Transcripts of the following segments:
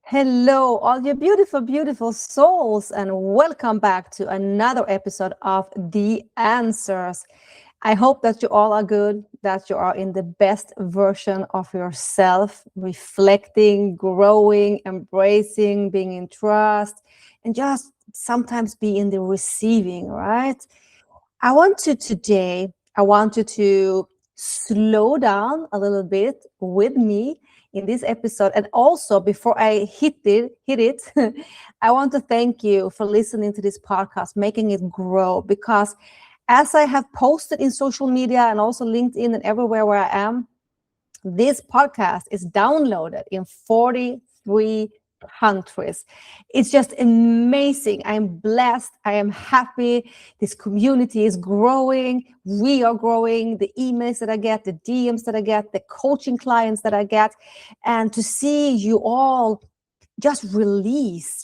Hello, all you beautiful, beautiful souls, and welcome back to another episode of The Answers. I hope that you all are good, that you are in the best version of yourself, reflecting, growing, embracing, being in trust, and just sometimes be in the receiving, right? I want you to slow down a little bit with me in this episode. And also, before I hit it, I want to thank you for listening to this podcast, making it grow. Because as I have posted in social media and also LinkedIn and everywhere where I am, this podcast is downloaded in 43 countries. It's just amazing. I'm blessed. I am happy. This community is growing. We are growing. The emails that I get, the DMs that I get, the coaching clients that I get, and to see you all just release,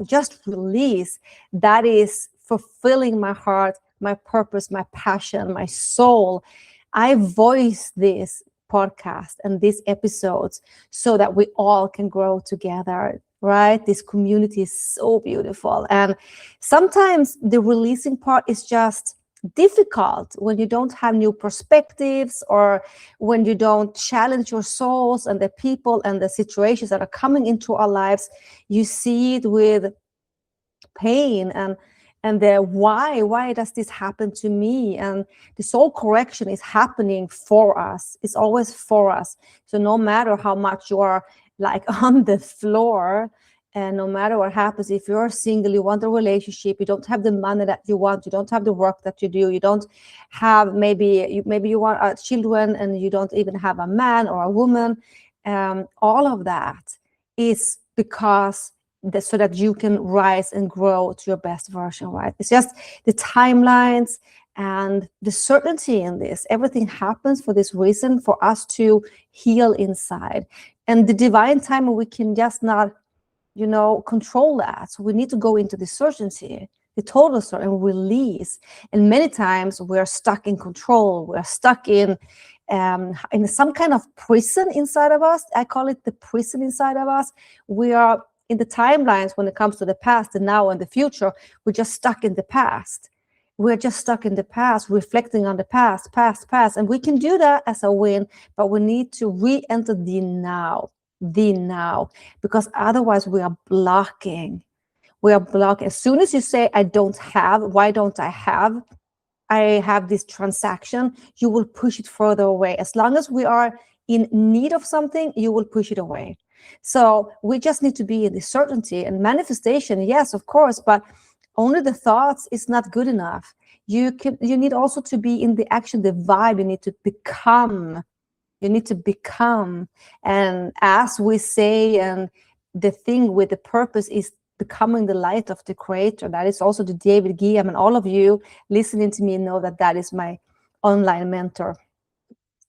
just release. That is fulfilling my heart, my purpose, my passion, my soul. I voice this podcast and these episodes so that we all can grow together, right? This community is so beautiful. And sometimes the releasing part is just difficult when you don't have new perspectives, or when you don't challenge your souls and the people and the situations that are coming into our lives. You see it with pain and the why does this happen to me? And the soul correction is happening for us. It's always for us. So no matter how much you are like on the floor, and no matter what happens, if you're single, you want a relationship, you don't have the money that you want, you don't have the work that you do, you don't have, maybe you want children and you don't even have a man or a woman, all of that is because so that you can rise and grow to your best version, right? It's just the timelines and the certainty in this. Everything happens for this reason, for us to heal inside. And the divine timing, we can just not, control that. So we need to go into the certainty, the total certainty, and release. And many times we're stuck in control. We're stuck in some kind of prison inside of us. I call it the prison inside of us. We are in the timelines when it comes to the past, the now, and the future. We're just stuck in the past. We're just stuck in the past, reflecting on the past. And we can do that as a win, but we need to re-enter the now, because otherwise we are blocking. As soon as you say, I don't have, why don't I have this transaction, you will push it further away. As long as we are in need of something, you will push it away. So we just need to be in the certainty. And manifestation, yes, of course, but only the thoughts is not good enough. You need also to be in the action, the vibe. You need to become. And as we say, and the thing with the purpose is becoming the light of the creator. That is also the David Guillaume, and all of you listening to me know that is my online mentor.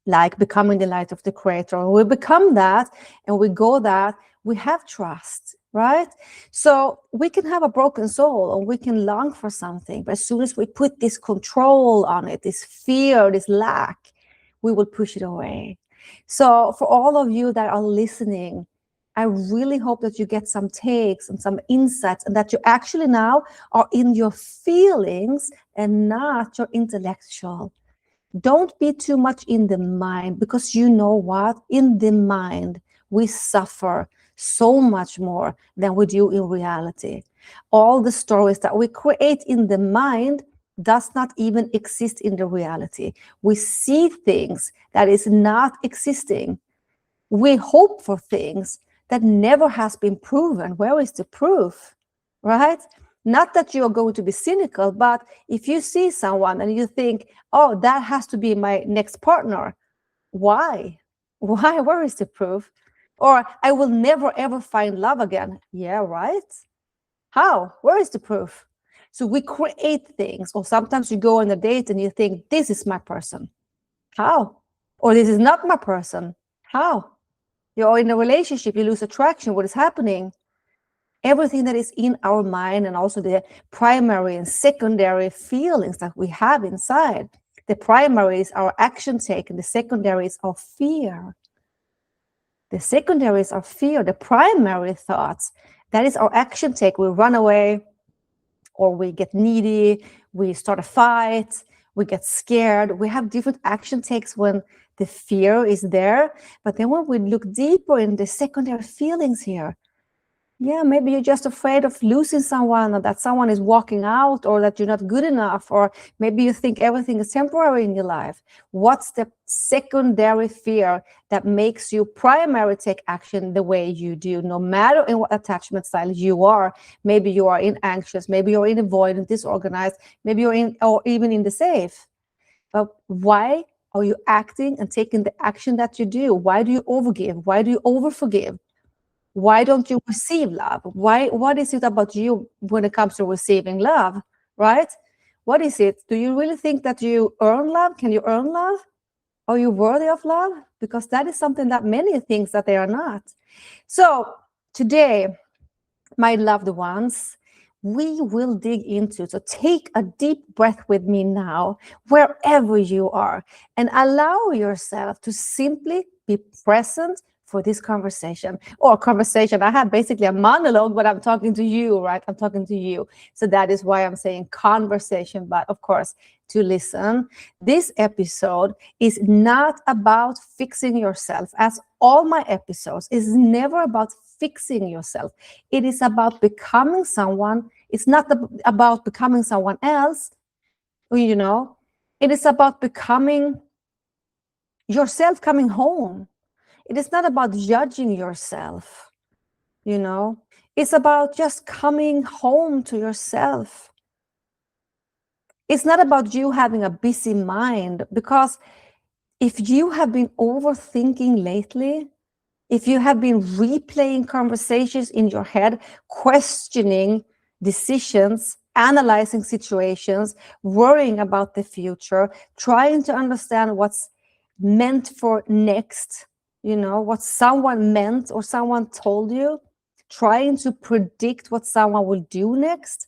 Like becoming the light of the creator. And we become that, and we go that, we have trust, right? So we can have a broken soul, and we can long for something, but as soon as we put this control on it, this fear, this lack, we will push it away. So for all of you that are listening, I really hope that you get some takes and some insights, and that you actually now are in your feelings and not your intellectual. Don't be too much in the mind, because you know what? In the mind, we suffer so much more than we do in reality. All the stories that we create in the mind does not even exist in the reality. We see things that is not existing. We hope for things that never has been proven. Where is the proof, right? Not that you are going to be cynical, but if you see someone and you think, oh, that has to be my next partner. Why? Where is the proof? Or I will never, ever find love again. Yeah, right? How? Where is the proof? So we create things. Or sometimes you go on a date and you think, this is my person. How? Or this is not my person. How? You're in a relationship, you lose attraction. What is happening? Everything that is in our mind, and also the primary and secondary feelings that we have inside. The primary is our action take, and the secondary is our fear. The secondaries are fear, the primary thoughts. That is our action take. We run away, or we get needy, we start a fight, we get scared. We have different action takes when the fear is there. But then when we look deeper in the secondary feelings here, yeah, maybe you're just afraid of losing someone, or that someone is walking out, or that you're not good enough, or maybe you think everything is temporary in your life. What's the secondary fear that makes you primary take action the way you do, no matter in what attachment style you are? Maybe you are in anxious, maybe you're in avoidant, disorganized, maybe you're in, or even in the safe. But why are you acting and taking the action that you do? Why do you overgive? Why do you overforgive? Why don't you receive love? What is it about you when it comes to receiving love, right? What is it? Do you really think that you earn love? Can you earn love? Are you worthy of love? Because that is something that many think that they are not. So today, my loved ones, we will dig into, so take a deep breath with me now, wherever you are, and allow yourself to simply be present for this conversation. Or conversation, I have basically a monologue, but I'm talking to you, right? I'm talking to you. So that is why I'm saying conversation, but of course, to listen. This episode is not about fixing yourself, as all my episodes is never about fixing yourself. It is about becoming someone. It's not about becoming someone else, you know. It is about becoming yourself, coming home. It is not about judging yourself, you know. It's about just coming home to yourself. It's not about you having a busy mind, because if you have been overthinking lately, if you have been replaying conversations in your head, questioning decisions, analyzing situations, worrying about the future, trying to understand what's meant for next, you know, what someone meant or someone told you, trying to predict what someone will do next,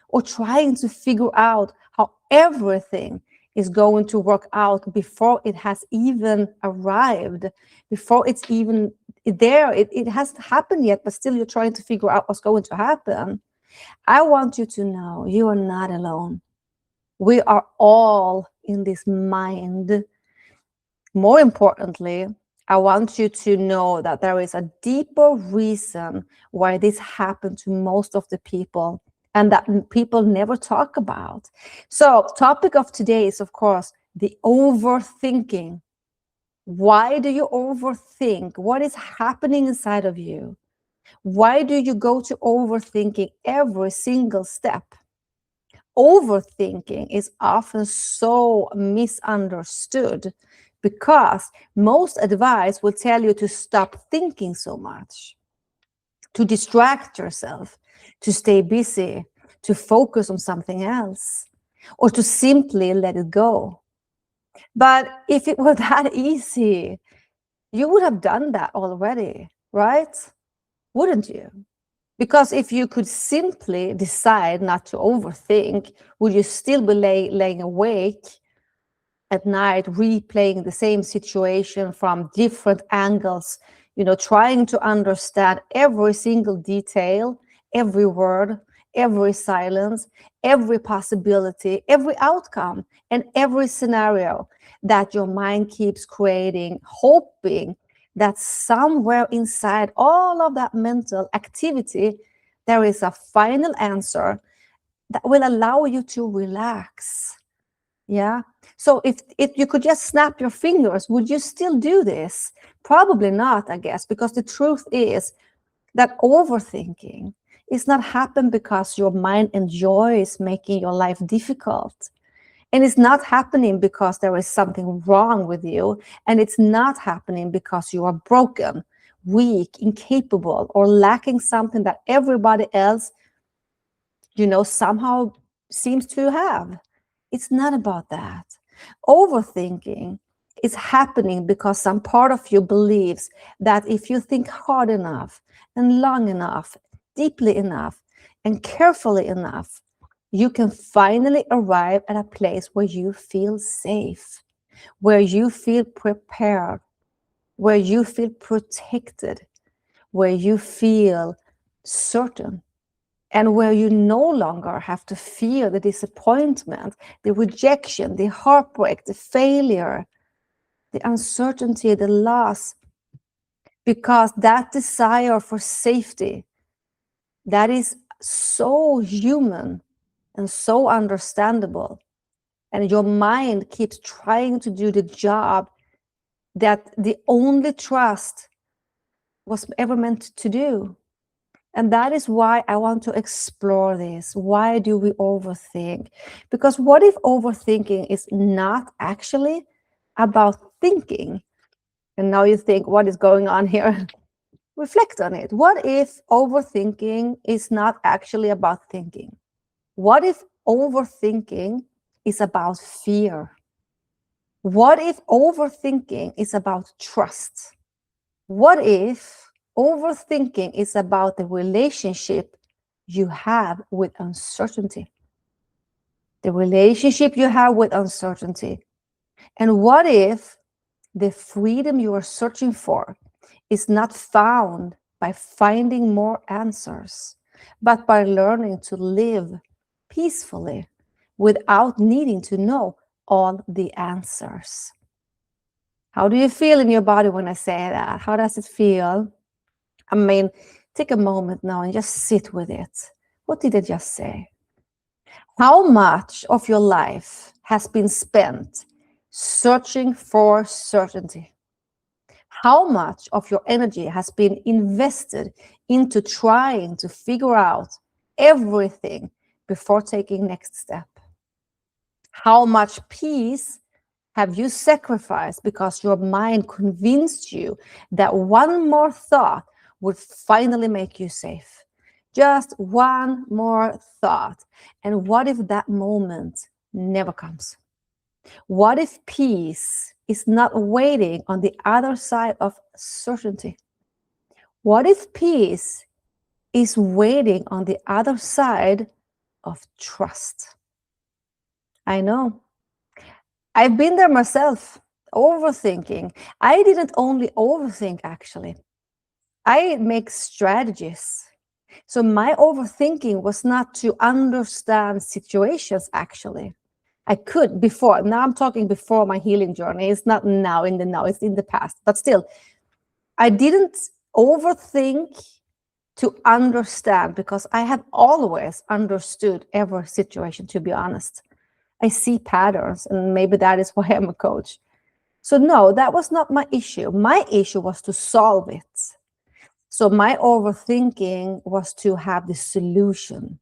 or trying to figure out how everything is going to work out before it has even arrived, before it's even there. It hasn't happened yet, but still you're trying to figure out what's going to happen. I want you to know you are not alone. We are all in this mind. More importantly, I want you to know that there is a deeper reason why this happened to most of the people, and that people never talk about. So, topic of today is, of course, the overthinking. Why do you overthink? What is happening inside of you? Why do you go to overthinking every single step? Overthinking is often so misunderstood, because most advice will tell you to stop thinking so much, to distract yourself, to stay busy, to focus on something else, or to simply let it go. But if it were that easy, you would have done that already, right? Wouldn't you? Because if you could simply decide not to overthink, would you still be laying awake at night, replaying the same situation from different angles, you know, trying to understand every single detail, every word, every silence, every possibility, every outcome, and every scenario that your mind keeps creating, hoping that somewhere inside all of that mental activity, there is a final answer that will allow you to relax. Yeah. So if you could just snap your fingers, would you still do this? Probably not, I guess, because the truth is that overthinking is not happen because your mind enjoys making your life difficult. And it's not happening because there is something wrong with you. And it's not happening because you are broken, weak, incapable, or lacking something that everybody else, you know, somehow seems to have. It's not about that. Overthinking is happening because some part of you believes that if you think hard enough and long enough, deeply enough, and carefully enough, you can finally arrive at a place where you feel safe, where you feel prepared, where you feel protected, where you feel certain, and where you no longer have to fear the disappointment, the rejection, the heartbreak, the failure, the uncertainty, the loss, because that desire for safety, that is so human and so understandable. And your mind keeps trying to do the job that the only trust was ever meant to do. And that is why I want to explore this. Why do we overthink? Because what if overthinking is not actually about thinking? And now you think, what is going on here? Reflect on it. What if overthinking is not actually about thinking? What if overthinking is about fear? What if overthinking is about trust? What if overthinking is about the relationship you have with uncertainty? The relationship you have with uncertainty. And what if the freedom you are searching for is not found by finding more answers, but by learning to live peacefully without needing to know all the answers? How do you feel in your body when I say that? How does it feel? I mean, take a moment now and just sit with it. What did I just say? How much of your life has been spent searching for certainty? How much of your energy has been invested into trying to figure out everything before taking next step? How much peace have you sacrificed because your mind convinced you that one more thought would finally make you safe? Just one more thought. And what if that moment never comes? What if peace is not waiting on the other side of certainty? What if peace is waiting on the other side of trust? I know. I've been there myself, overthinking. I didn't only overthink, actually. I make strategies. So my overthinking was not to understand situations, actually. I could before. Now I'm talking before my healing journey. It's not now in the now, it's in the past. But still, I didn't overthink to understand because I have always understood every situation, to be honest. I see patterns, and maybe that is why I'm a coach. So no, that was not my issue. My issue was to solve it. So my overthinking was to have the solution.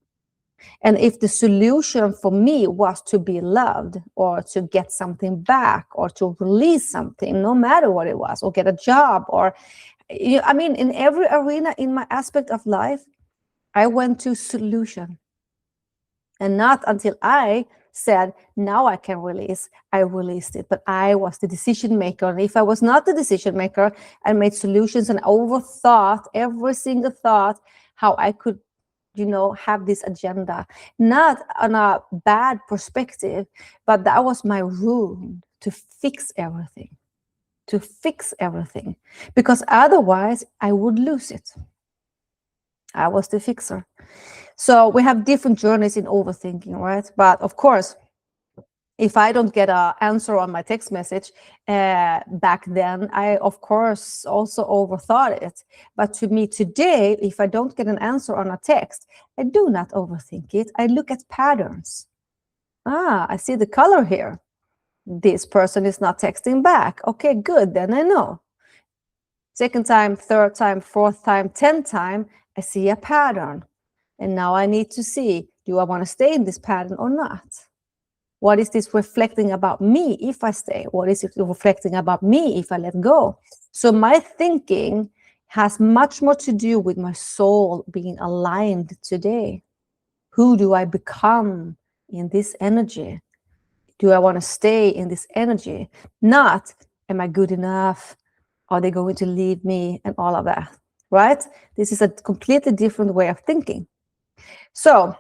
And if the solution for me was to be loved or to get something back or to release something, no matter what it was, or get a job, or, I mean, in every arena in my aspect of life, I went to solution. And not until I said, now I can release, I released it. But I was the decision maker. And if I was not the decision maker, I made solutions and overthought every single thought, how I could, have this agenda. Not on a bad perspective, but that was my rule to fix everything. To fix everything. Because otherwise, I would lose it. I was the fixer. So we have different journeys in overthinking, right? But of course, if I don't get an answer on my text message back then, I, of course, also overthought it. But to me today, if I don't get an answer on a text, I do not overthink it. I look at patterns. I see the color here. This person is not texting back. Okay, good. Then I know. Second time, third time, fourth time, 10th time, I see a pattern. And now I need to see, do I want to stay in this pattern or not? What is this reflecting about me if I stay? What is it reflecting about me if I let go? So my thinking has much more to do with my soul being aligned today. Who do I become in this energy? Do I want to stay in this energy? Not, am I good enough? Are they going to leave me? And all of that, right? This is a completely different way of thinking. So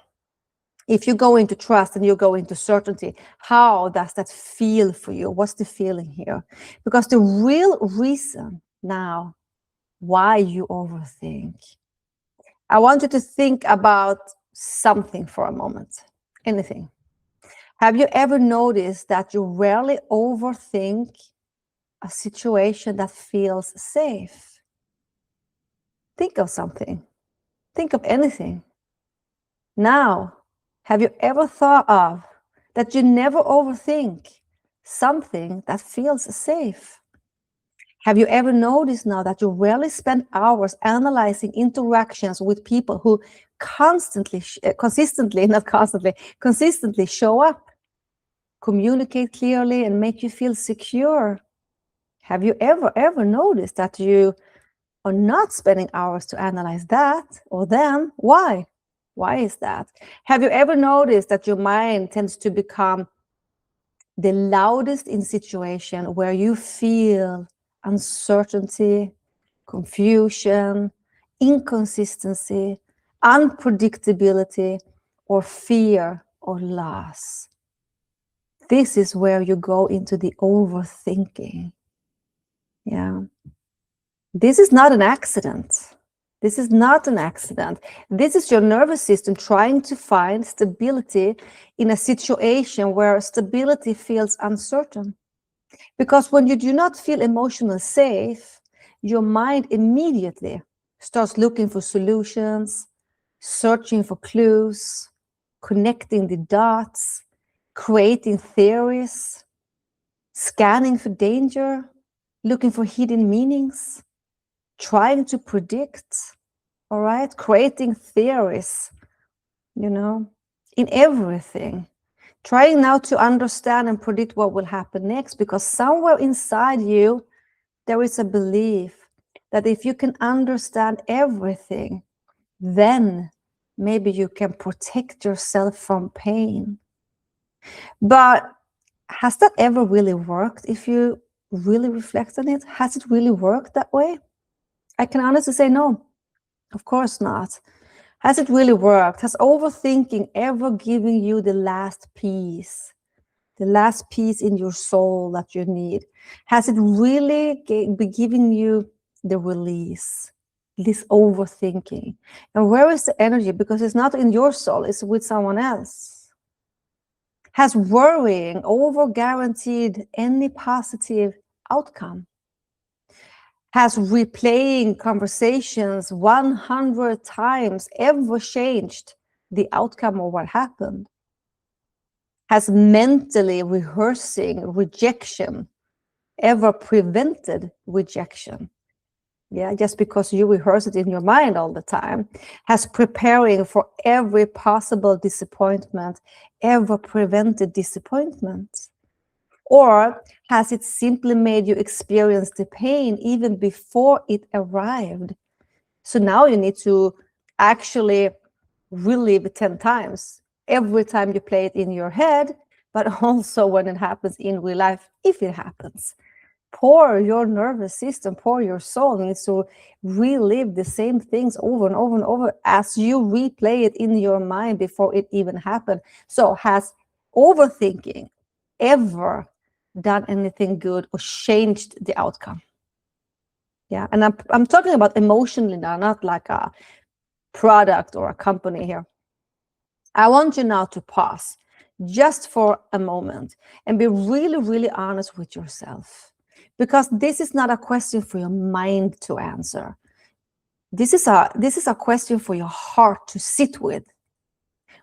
if you go into trust and you go into certainty, how does that feel for you? What's the feeling here? Because the real reason now why you overthink. I want you to think about something for a moment, anything. Have you ever noticed that you rarely overthink a situation that feels safe? Think of something. Think of anything. Now, have you ever thought of that you never overthink something that feels safe? Have you ever noticed now that you rarely spend hours analyzing interactions with people who consistently show up, communicate clearly, and make you feel secure? Have you ever noticed that you are not spending hours to analyze that or them? Why? Why is that? Have you ever noticed that your mind tends to become the loudest in situation where you feel uncertainty, confusion, inconsistency, unpredictability, or fear or loss? This is where you go into the overthinking. Yeah. This is not an accident. This is not an accident. This is your nervous system trying to find stability in a situation where stability feels uncertain. Because when you do not feel emotionally safe, your mind immediately starts looking for solutions, searching for clues, connecting the dots, creating theories, scanning for danger, looking for hidden meanings, trying to predict, all right, creating theories, in everything, trying now to understand and predict what will happen next, because somewhere inside you, there is a belief that if you can understand everything, then maybe you can protect yourself from pain. But has that ever really worked? If you really reflect on it, has it really worked that way? I can honestly say no, of course not. Has it really worked? Has overthinking ever given you the last piece in your soul that you need? Has it really been giving you the release, this overthinking? And where is the energy? Because it's not in your soul, it's with someone else. Has worrying over guaranteed any positive outcome? Has replaying conversations 100 times ever changed the outcome of what happened? Has mentally rehearsing rejection ever prevented rejection? Yeah, just because you rehearse it in your mind all the time. Has preparing for every possible disappointment ever prevented disappointment? Or has it simply made you experience the pain even before it arrived? So now you need to actually relive it 10 times every time you play it in your head, but also when it happens in real life, if it happens. Your nervous system, your soul needs to relive the same things over and over and over as you replay it in your mind before it even happened. So has overthinking ever done anything good or changed the outcome? Yeah, and I'm talking about emotionally now, not like a product or a company here. I want you now to pause just for a moment and be really, really honest with yourself, because this is not a question for your mind to answer. This is a question for your heart to sit with.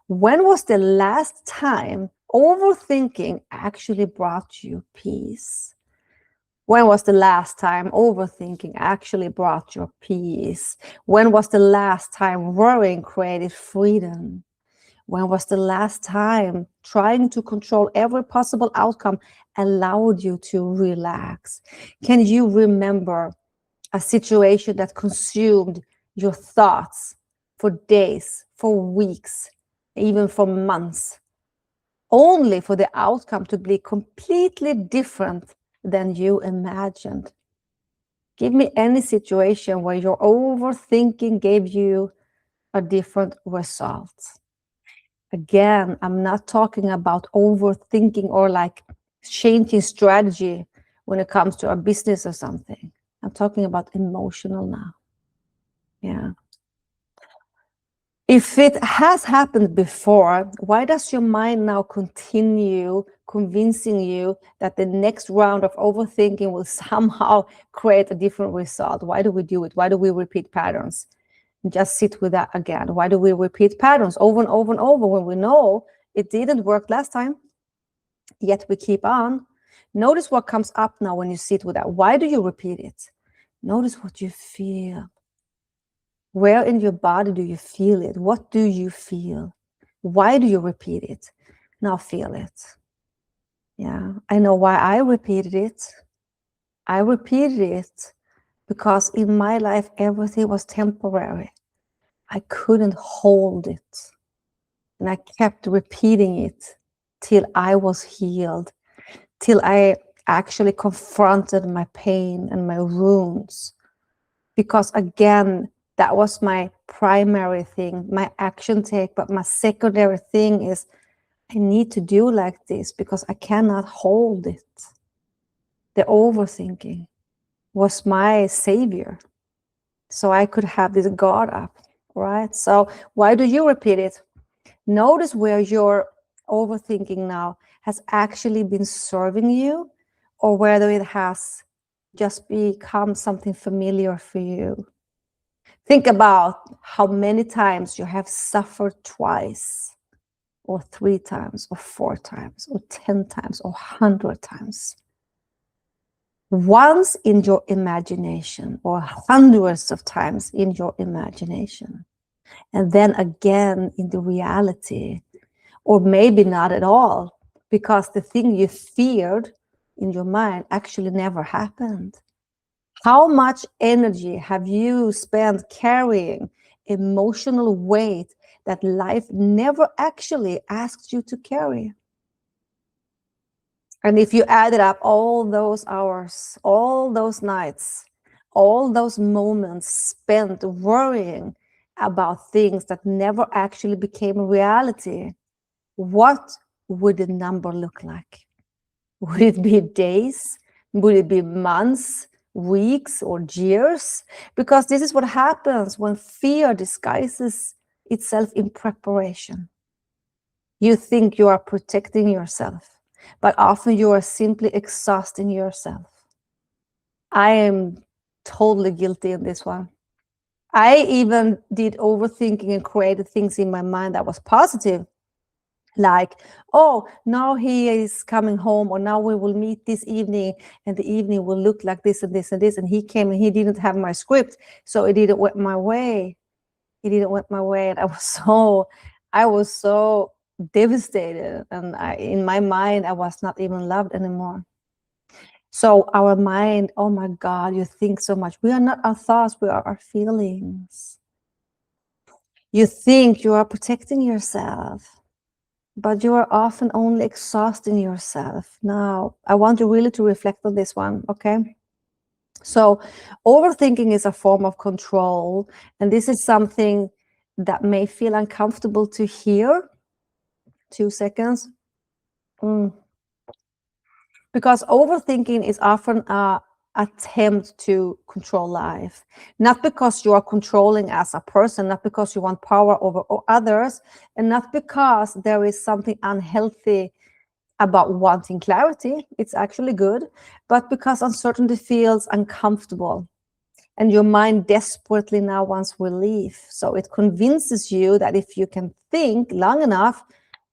When was the last time overthinking actually brought you peace? When was the last time overthinking actually brought you peace? When was the last time worrying created freedom? When was the last time trying to control every possible outcome allowed you to relax? Can you remember a situation that consumed your thoughts for days, for weeks, even for months, only for the outcome to be completely different than you imagined? Give me any situation where your overthinking gave you a different result. Again, I'm not talking about overthinking or like changing strategy when it comes to a business or something. I'm talking about emotional now. Yeah. If it has happened before, why does your mind now continue convincing you that the next round of overthinking will somehow create a different result? Why do we do it? Why do we repeat patterns? Just sit with that again. Why do we repeat patterns over and over and over when we know it didn't work last time? Yet we keep on. Notice what comes up now when you sit with that. Why do you repeat it? Notice what you feel. Where in your body do you feel it? What do you feel? Why do you repeat it? Now feel it. Yeah, I know why I repeated it. I repeated it because in my life, everything was temporary. I couldn't hold it. And I kept repeating it till I was healed, till I actually confronted my pain and my wounds. Because again, that was my primary thing, my action take. But my secondary thing is I need to do like this because I cannot hold it. The overthinking was my savior. So I could have this guard up, right? So why do you repeat it? Notice where your overthinking now has actually been serving you, or whether it has just become something familiar for you. Think about how many times you have suffered twice, or 3 times, or 4 times, or 10 times, or 100 times. Once in your imagination, or hundreds of times in your imagination. And then again in the reality, or maybe not at all, because the thing you feared in your mind actually never happened. How much energy have you spent carrying emotional weight that life never actually asked you to carry? And if you added up all those hours, all those nights, all those moments spent worrying about things that never actually became a reality, what would the number look like? Would it be days? Would it be months, weeks, or years? Because this is what happens when fear disguises itself in preparation. You think you are protecting yourself, but often you are simply exhausting yourself. I am totally guilty in this one. I even did overthinking and created things in my mind that was positive. Like, oh, now he is coming home, or now we will meet this evening, and the evening will look like this and this and this. And he came and he didn't have my script, so it didn't went my way. It didn't went my way, and I was so devastated. And in my mind, I was not even loved anymore. So our mind, oh my God, you think so much. We are not our thoughts, we are our feelings. You think you are protecting yourself, but you are often only exhausting yourself. Now, I want you really to reflect on this one, okay? So, overthinking is a form of control, and this is something that may feel uncomfortable to hear. 2 seconds. Because overthinking is often a attempt to control life, not because you are controlling as a person, not because you want power over others, and not because there is something unhealthy about wanting clarity. It's actually good, but because uncertainty feels uncomfortable and your mind desperately now wants relief. So it convinces you that if you can think long enough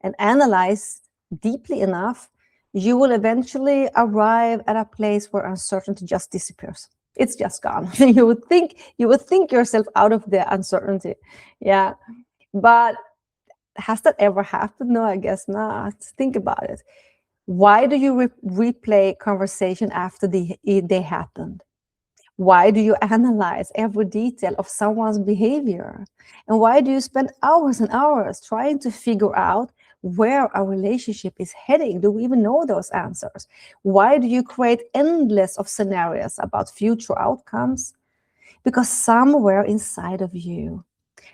and analyze deeply enough, you will eventually arrive at a place where uncertainty just disappears. It's just gone. You would think yourself out of the uncertainty. Yeah. But has that ever happened? No, I guess not. Think about it. Why do you replay conversation after they happened? Why do you analyze every detail of someone's behavior? And why do you spend hours and hours trying to figure out where a relationship is heading? Do we even know those answers? Why do you create endless of scenarios about future outcomes? Because somewhere inside of you,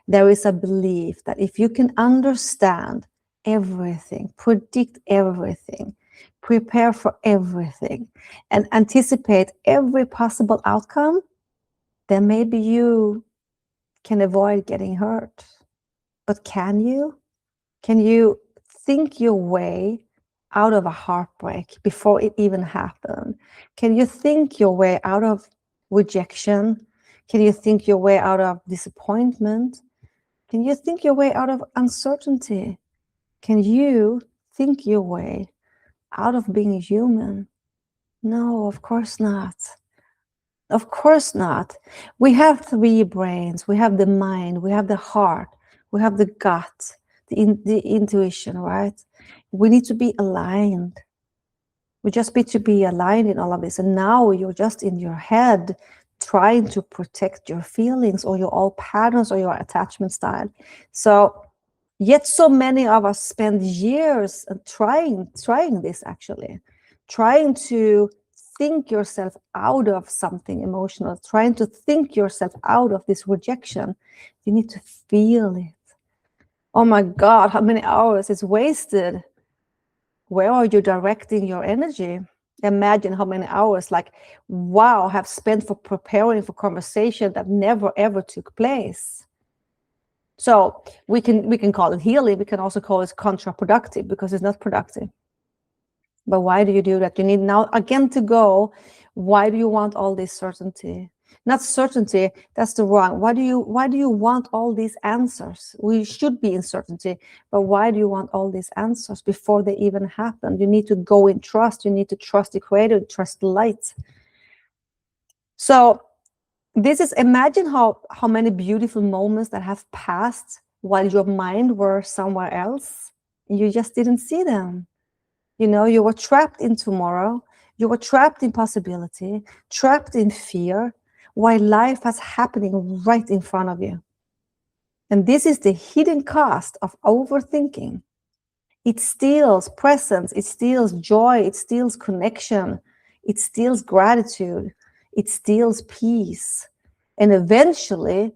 there is a belief that if you can understand everything, predict everything, prepare for everything and anticipate every possible outcome, then maybe you can avoid getting hurt. But can you? Can you think your way out of a heartbreak before it even happened? Can you think your way out of rejection? Can you think your way out of disappointment? Can you think your way out of uncertainty? Can you think your way out of being human? No, of course not. Of course not. We have three brains. We have the mind, we have the heart, we have the gut, the intuition, right? We need to be aligned. We just need to be aligned in all of this. And now you're just in your head trying to protect your feelings or your old patterns or your attachment style. So yet so many of us spend years trying this, actually, trying to think yourself out of something emotional, trying to think yourself out of this rejection. You need to feel it. Oh my God, how many hours is wasted? Where are you directing your energy? Imagine how many hours, like, wow, have spent for preparing for conversation that never ever took place. So we can call it healing. We can also call it counterproductive because it's not productive. But why do you do that? You need now again to go. Why do you want all this certainty? Not certainty, that's the wrong. Why do you want all these answers? We should be in certainty, but why do you want all these answers before they even happen? You need to go in trust. You need to trust the creator, trust the light. So this is, imagine how many beautiful moments that have passed while your mind were somewhere else. You just didn't see them. You know, you were trapped in tomorrow. You were trapped in possibility, trapped in fear, while life was happening right in front of you. And this is the hidden cost of overthinking. It steals presence, it steals joy, it steals connection, it steals gratitude, it steals peace. And eventually,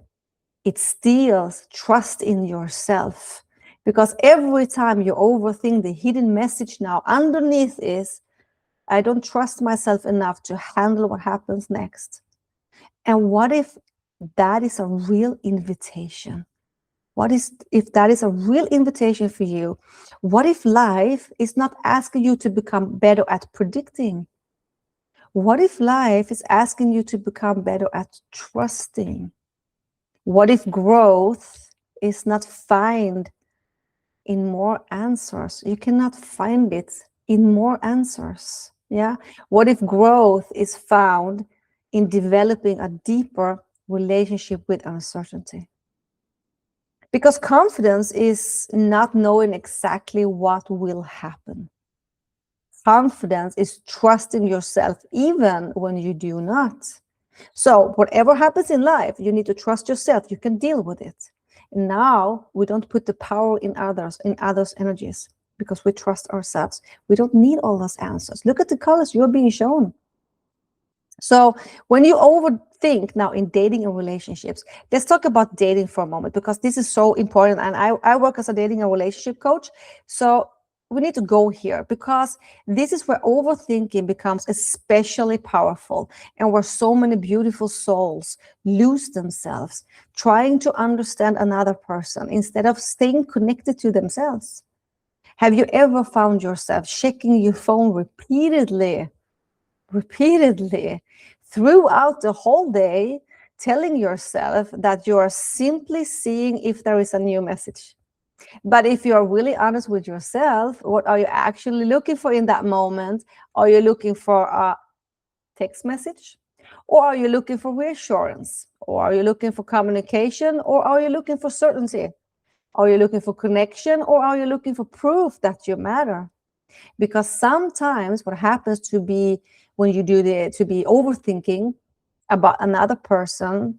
it steals trust in yourself. Because every time you overthink, the hidden message now underneath is, I don't trust myself enough to handle what happens next. And what if that is a real invitation? What if that is a real invitation for you? What if life is not asking you to become better at predicting? What if life is asking you to become better at trusting? What if growth is not found in more answers? You cannot find it in more answers. Yeah. What if growth is found in developing a deeper relationship with uncertainty? Because confidence is not knowing exactly what will happen. Confidence is trusting yourself even when you do not. So whatever happens in life, you need to trust yourself. You can deal with it. And now we don't put the power in others' energies because we trust ourselves. We don't need all those answers. Look at the colors you're being shown. So when you overthink now in dating and relationships, let's talk about dating for a moment because this is so important. And I work as a dating and relationship coach. So we need to go here because this is where overthinking becomes especially powerful and where so many beautiful souls lose themselves trying to understand another person instead of staying connected to themselves. Have you ever found yourself checking your phone repeatedly throughout the whole day, telling yourself that you are simply seeing if there is a new message? But if you're really honest with yourself, what are you actually looking for in that moment? Are you looking for a text message? Or are you looking for reassurance? Or are you looking for communication? Or are you looking for certainty? Are you looking for connection? Or are you looking for proof that you matter? Because sometimes what happens to be when you to be overthinking about another person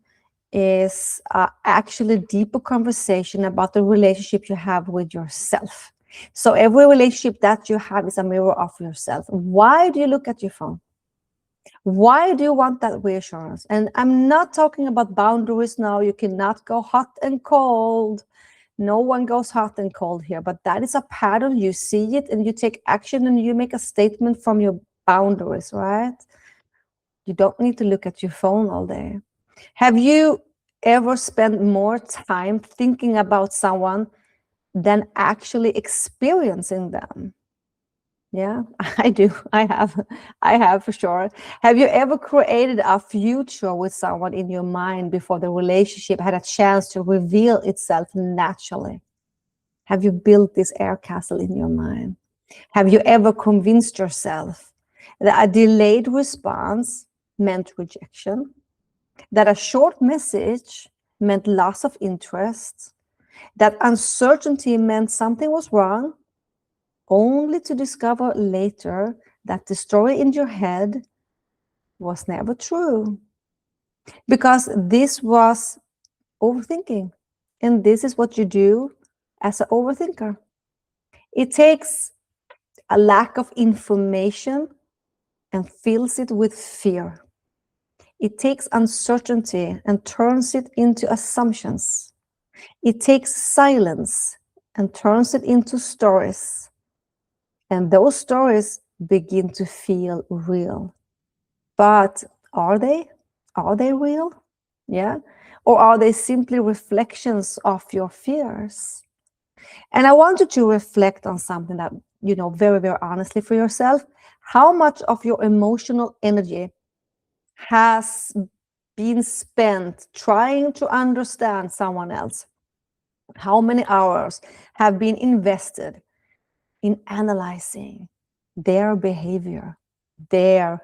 is actually deeper conversation about the relationship you have with yourself. So every relationship that you have is a mirror of yourself. Why do you look at your phone? Why do you want that reassurance? And I'm not talking about boundaries now. You cannot go hot and cold. No one goes hot and cold here, but that is a pattern. You see it and you take action and you make a statement from your boundaries, right? You don't need to look at your phone all day. Have you ever spent more time thinking about someone than actually experiencing them? Yeah, I do. I have. I have for sure. Have you ever created a future with someone in your mind before the relationship had a chance to reveal itself naturally? Have you built this air castle in your mind? Have you ever convinced yourself that a delayed response meant rejection? That a short message meant loss of interest? That uncertainty meant something was wrong? Only to discover later that the story in your head was never true. Because this was overthinking. And this is what you do as an overthinker. It takes a lack of information and fills it with fear. It takes uncertainty and turns it into assumptions. It takes silence and turns it into stories. And those stories begin to feel real. But are they? Are they real? Yeah. Or are they simply reflections of your fears? And I want you to reflect on something that, very, very honestly for yourself. How much of your emotional energy has been spent trying to understand someone else? How many hours have been invested in analyzing their behavior, their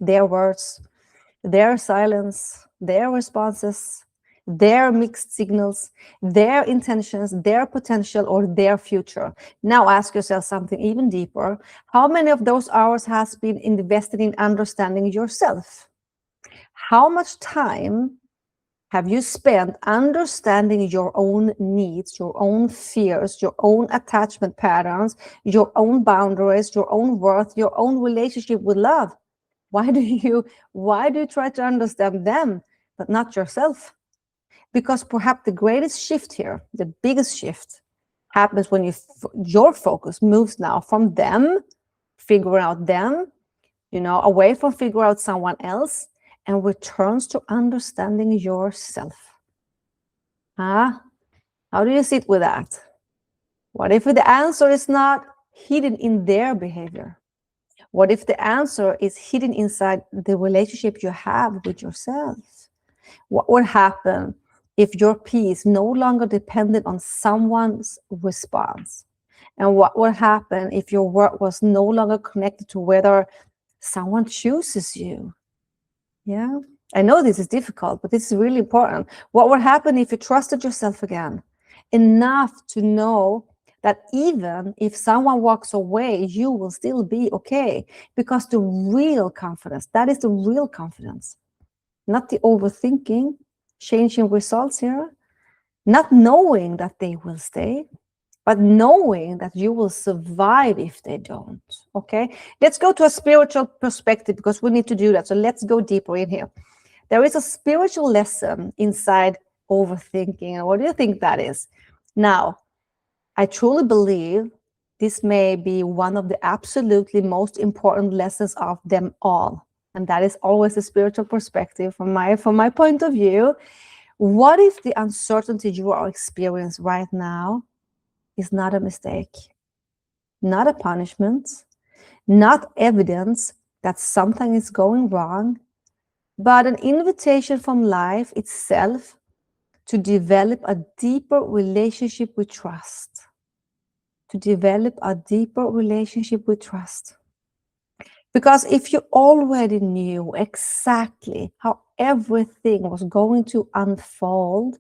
words, their silence, their responses, their mixed signals, their intentions, their potential, or their future? Now ask yourself something even deeper. How many of those hours has been invested in understanding yourself? How much time have you spent understanding your own needs, your own fears, your own attachment patterns, your own boundaries, your own worth, your own relationship with love? Why do you try to understand them but not yourself? Because perhaps the greatest shift here, the biggest shift, happens when your focus moves now from them, figuring out them, away from figure out someone else, and returns to understanding yourself. How do you sit with that? What if the answer is not hidden in their behavior? What if the answer is hidden inside the relationship you have with yourself? What would happen if your peace no longer depended on someone's response? And what would happen if your work was no longer connected to whether someone chooses you? Yeah, I know this is difficult, but this is really important. What would happen if you trusted yourself again? Enough to know that even if someone walks away, you will still be okay. Because the real confidence, that is the real confidence, not the overthinking, changing results here, not knowing that they will stay, but knowing that you will survive if they don't. Okay, let's go to a spiritual perspective because we need to do that. So let's go deeper in here. There is a spiritual lesson inside overthinking. And what do you think that is? Now, I truly believe this may be one of the absolutely most important lessons of them all. And that is always the spiritual perspective from my point of view. What if the uncertainty you are experiencing right now is not a mistake, not a punishment, not evidence that something is going wrong, but an invitation from life itself to develop a deeper relationship with trust? To develop a deeper relationship with trust. Because if you already knew exactly how everything was going to unfold,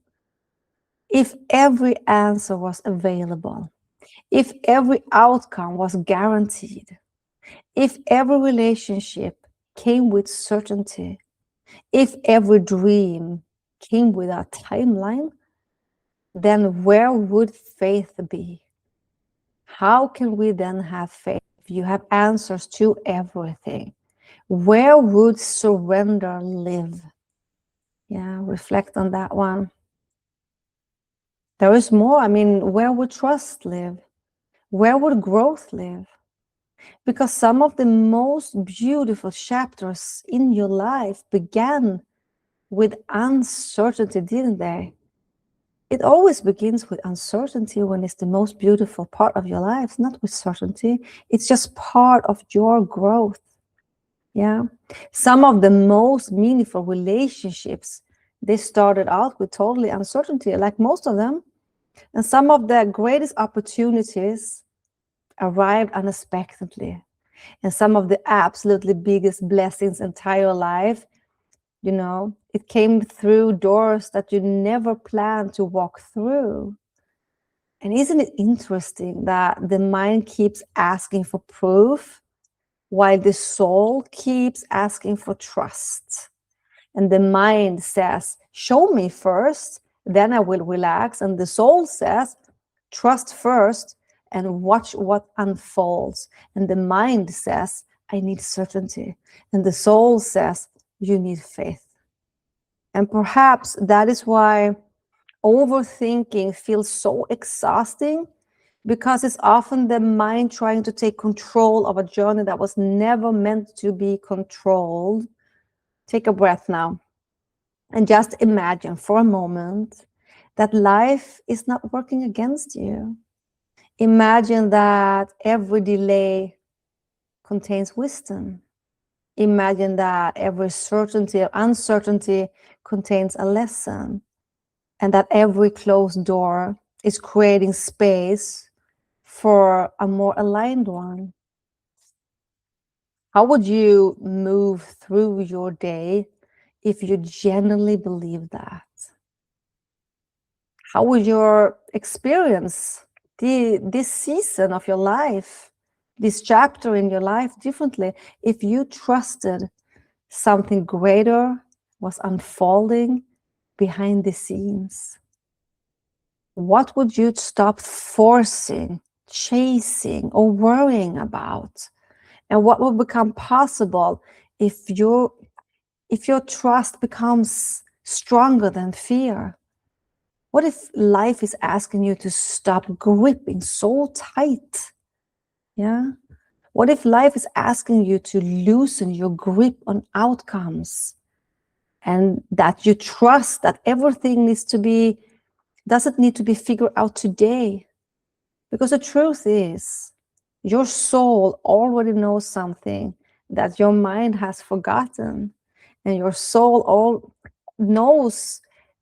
if every answer was available, if every outcome was guaranteed, if every relationship came with certainty, if every dream came with a timeline, then where would faith be? How can we then have faith if you have answers to everything? Where would surrender live? Yeah, reflect on that one. There is more. I mean, where would trust live? Where would growth live? Because some of the most beautiful chapters in your life began with uncertainty, didn't they? It always begins with uncertainty when it's the most beautiful part of your life, not with certainty. It's just part of your growth. Yeah. Some of the most meaningful relationships, they started out with totally uncertainty, like most of them. And some of the greatest opportunities arrived unexpectedly. And some of the absolutely biggest blessings in entire life, it came through doors that you never planned to walk through. And isn't it interesting that the mind keeps asking for proof while the soul keeps asking for trust? And the mind says, show me first, then I will relax. And the soul says, trust first and watch what unfolds. And the mind says, I need certainty. And the soul says, you need faith. And perhaps that is why overthinking feels so exhausting, because it's often the mind trying to take control of a journey that was never meant to be controlled. Take a breath now and just imagine for a moment that life is not working against you. Imagine that every delay contains wisdom. Imagine that every certainty or uncertainty contains a lesson, and that every closed door is creating space for a more aligned one. How would you move through your day if you genuinely believe that? How would you experience this season of your life, this chapter in your life differently if you trusted something greater was unfolding behind the scenes? What would you stop forcing, chasing, or worrying about? And what will become possible if your trust becomes stronger than fear? What if life is asking you to stop gripping so tight? Yeah. What if life is asking you to loosen your grip on outcomes, and that you trust that everything doesn't need to be figured out today? Because the truth is, your soul already knows something that your mind has forgotten. And your soul all knows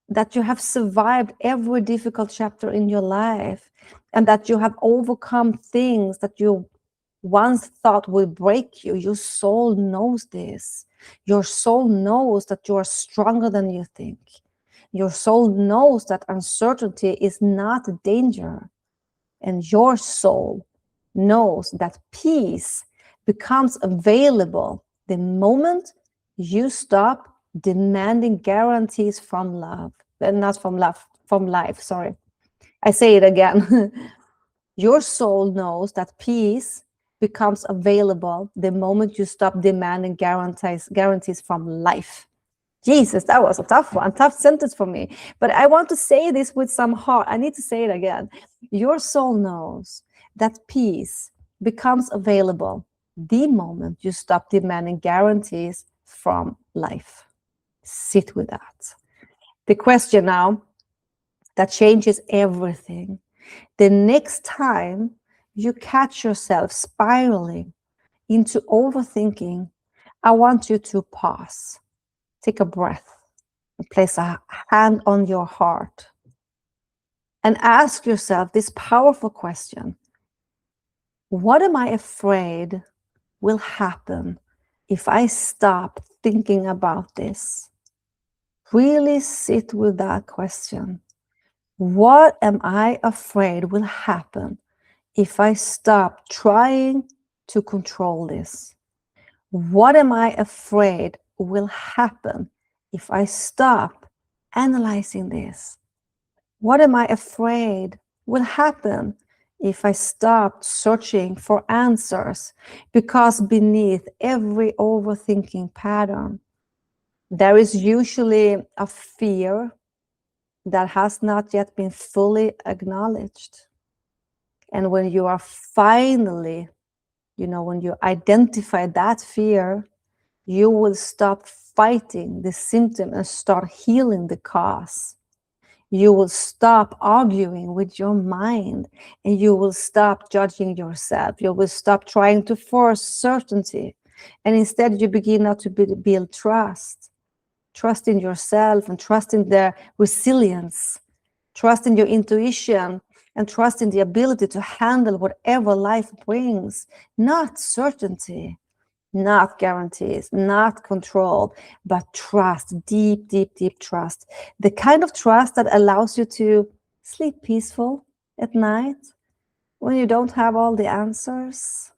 that you have survived every difficult chapter in your life, and that you have overcome things that you once thought would break you. Your soul knows this. Your soul knows that you are stronger than you think. Your soul knows that uncertainty is not danger. And your soul knows that peace becomes available the moment you stop demanding guarantees from love. Not from love, from life, sorry. I say it again. Your soul knows that peace becomes available the moment you stop demanding guarantees from life. Jesus, that was a tough sentence for me. But I want to say this with some heart. I need to say it again. Your soul knows that peace becomes available the moment you stop demanding guarantees from life. Sit with that. The question now that changes everything. The next time you catch yourself spiraling into overthinking, I want you to pause. Take a breath and place a hand on your heart and ask yourself this powerful question. What am I afraid will happen if I stop thinking about this? Really sit with that question. What am I afraid will happen if I stop trying to control this? What am I afraid will happen if I stop analyzing this? What am I afraid will happen if I stop searching for answers? Because beneath every overthinking pattern, there is usually a fear that has not yet been fully acknowledged. And when you are finally, when you identify that fear, you will stop fighting the symptom and start healing the cause. You will stop arguing with your mind, and you will stop judging yourself. You will stop trying to force certainty. And instead, you begin now to build trust in yourself, and trust in the resilience, trust in your intuition, and trust in the ability to handle whatever life brings. Not certainty, not guarantees, not control, but trust, deep, deep, deep trust. The kind of trust that allows you to sleep peaceful at night when you don't have all the answers.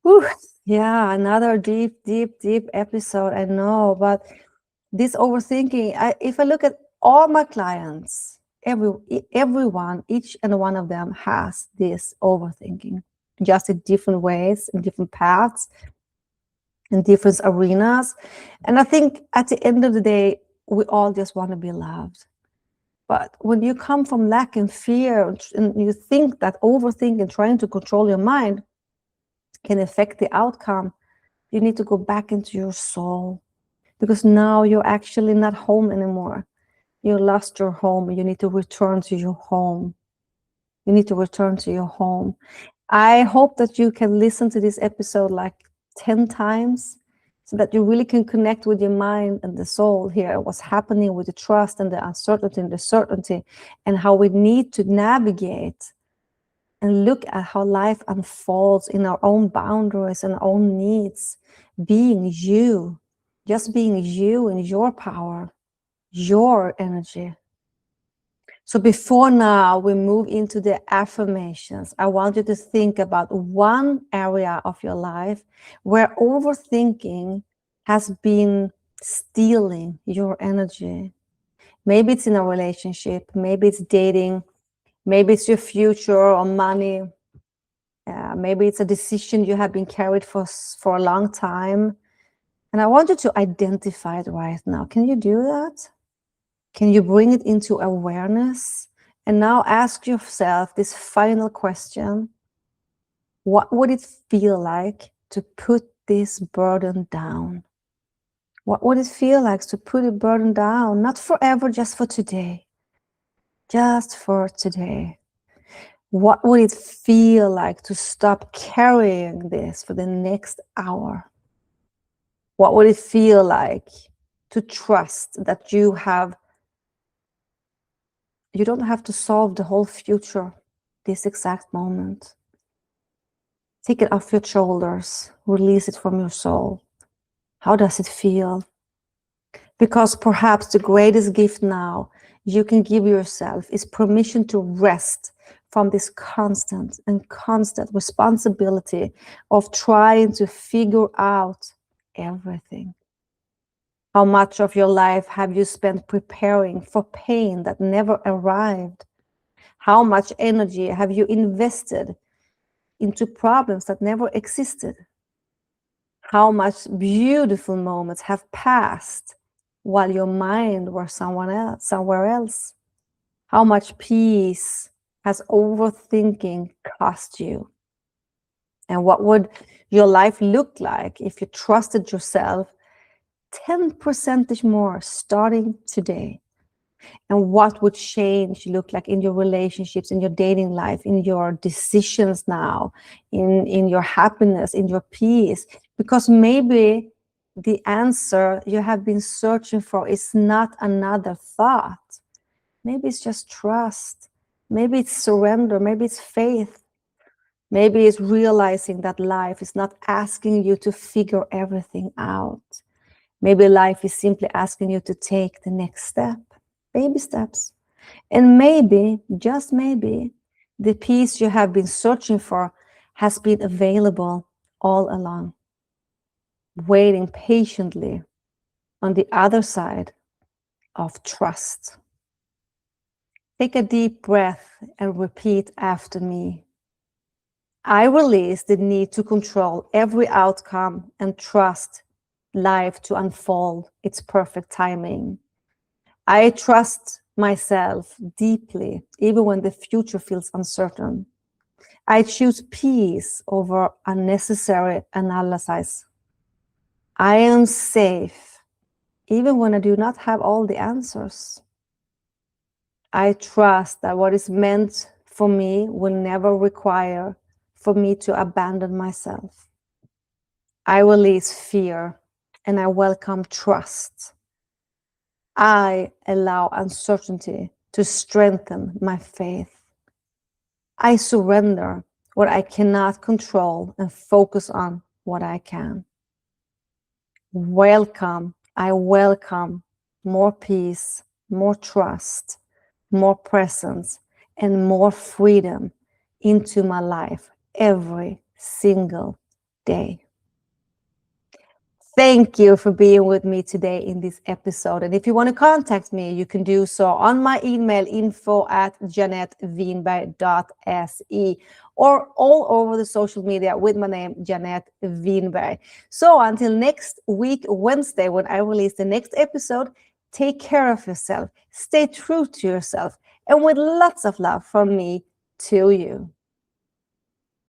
Whew. Yeah, another deep, deep, deep episode, I know. But this overthinking, if I look at all my clients, everyone, each and one of them has this overthinking, just in different ways, in different paths, in different arenas. And I think at the end of the day, we all just want to be loved. But when you come from lack and fear, and you think that overthinking, trying to control your mind, can affect the outcome, you need to go back into your soul, because now you're actually not home anymore. You lost your home. You need to return to your home. You need to return to your home. I hope that you can listen to this episode like 10 times, so that you really can connect with your mind and the soul here, what's happening with the trust and the uncertainty and the certainty, and how we need to navigate and look at how life unfolds in our own boundaries and our own needs. Being you, just being you in your power, your energy. So before now we move into the affirmations, I want you to think about one area of your life where overthinking has been stealing your energy. Maybe it's in a relationship, maybe it's dating, maybe it's your future or money. Maybe it's a decision you have been carried for a long time. And I want you to identify it right now. Can you do that? Can you bring it into awareness? And now ask yourself this final question. What would it feel like to put this burden down? What would it feel like to put a burden down? Not forever, just for today. Just for today. What would it feel like to stop carrying this for the next hour? What would it feel like to trust that you don't have to solve the whole future this exact moment? Take it off your shoulders, release it from your soul. How does it feel? Because perhaps the greatest gift now you can give yourself is permission to rest from this constant responsibility of trying to figure out everything. How much of your life have you spent preparing for pain that never arrived? How much energy have you invested into problems that never existed? How much beautiful moments have passed while your mind was somewhere else? How much peace has overthinking cost you? And what would your life look like if you trusted yourself 10% more starting today? And what would change look like in your relationships, in your dating life, in your decisions now, in your happiness, in your peace? Because maybe the answer you have been searching for is not another thought. Maybe it's just trust. Maybe it's surrender. Maybe it's faith. Maybe it's realizing that life is not asking you to figure everything out. Maybe life is simply asking you to take the next step, baby steps. And maybe, just maybe, the peace you have been searching for has been available all along, waiting patiently on the other side of trust. Take a deep breath and repeat after me. I release the need to control every outcome and trust life to unfold its perfect timing. I trust myself deeply, even when the future feels uncertain. I choose peace over unnecessary analysis. I am safe, even when I do not have all the answers. I trust that what is meant for me will never require for me to abandon myself. I release fear and I welcome trust. I allow uncertainty to strengthen my faith. I surrender what I cannot control and focus on what I can. I welcome more peace, more trust, more presence, and more freedom into my life every single day. Thank you for being with me today in this episode. And if you want to contact me, you can do so on my email, info@janettewienberg.se, or all over the social media with my name, Janette Wienberg. So until next week, Wednesday, when I release the next episode, take care of yourself, stay true to yourself, and with lots of love from me to you.